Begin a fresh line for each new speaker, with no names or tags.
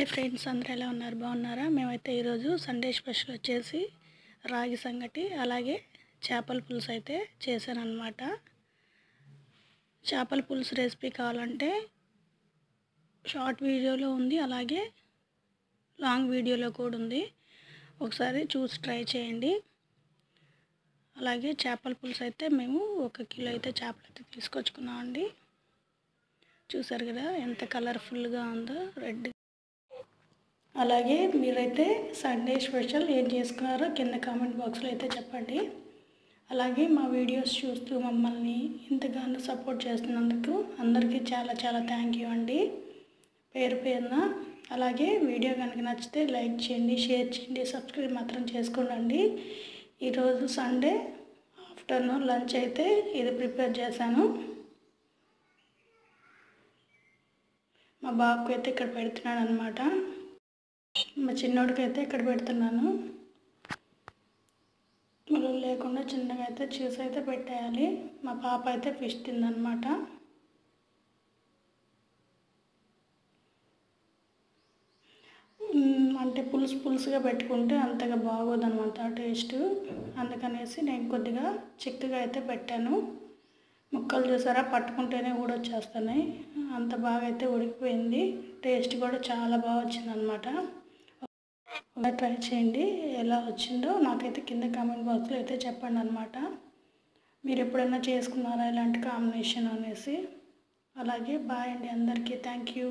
Hi friends, అందరూ ఎలా ఉన్నారు? బాగున్నారా? మేమైతే ఈరోజు సండే స్పెషల్ వచ్చేసి రాగి సంగటి అలాగే చేపల పులుసు అయితే చేశాను అన్నమాట. చేపల పులుసు రెసిపీ కావాలంటే షార్ట్ వీడియోలో ఉంది, అలాగే లాంగ్ వీడియోలో కూడా ఉంది. ఒకసారి చూసి ట్రై చేయండి. అలాగే చేపల పులుసు అయితే మేము 1 కిలో అయితే చేపలు అయితే తీసుకొచ్చుకున్నామండి. చూసారు కదా ఎంత కలర్ఫుల్గా ఉందో, రెడ్. అలాగే మీరైతే సండే స్పెషల్ ఏం చేసుకున్నారో కింద కామెంట్ బాక్స్లో అయితే చెప్పండి. అలాగే మా వీడియోస్ చూస్తూ మమ్మల్ని ఇంతగానో సపోర్ట్ చేస్తున్నందుకు అందరికీ చాలా చాలా థ్యాంక్ యూ అండి, పేరు పేరున. అలాగే వీడియో కనుక నచ్చితే లైక్ చేయండి, షేర్ చేయండి, సబ్స్క్రైబ్ మాత్రం చేసుకోండి. ఈరోజు సండే ఆఫ్టర్నూన్ లంచ్ అయితే ఇది ప్రిపేర్ చేశాను. మా బాబుకి అయితే ఇక్కడ పెడుతున్నాను అన్నమాట. మా చిన్నోడికి అయితే ఇక్కడ పెడుతున్నాను. ముళ్ళు లేకుండా చిన్నగా అయితే చూసి అయితే పెట్టేయాలి. మా పాప అయితే ఫిష్ తిందనమాట. అంటే పులుసుగా పెట్టుకుంటే అంతగా బాగోదన్నమాట టేస్ట్. అందుకనేసి నేను కొద్దిగా చిక్కగా అయితే పెట్టాను. ముక్కలు చూసారా, పట్టుకుంటేనే కూడా వచ్చేస్తున్నాయి. అంత బాగా అయితే ఉడికిపోయింది. టేస్ట్ కూడా చాలా బాగా వచ్చిందనమాట. ట్రై చేయండి, ఎలా వచ్చిందో నాకైతే కింద కామెంట్ బాక్స్లో అయితే చెప్పండి అనమాట. మీరు ఎప్పుడైనా చేసుకున్నారా ఇలాంటి కాంబినేషన్ అనేసి. అలాగే బాయ్ అండి అందరికీ, థ్యాంక్ యూ.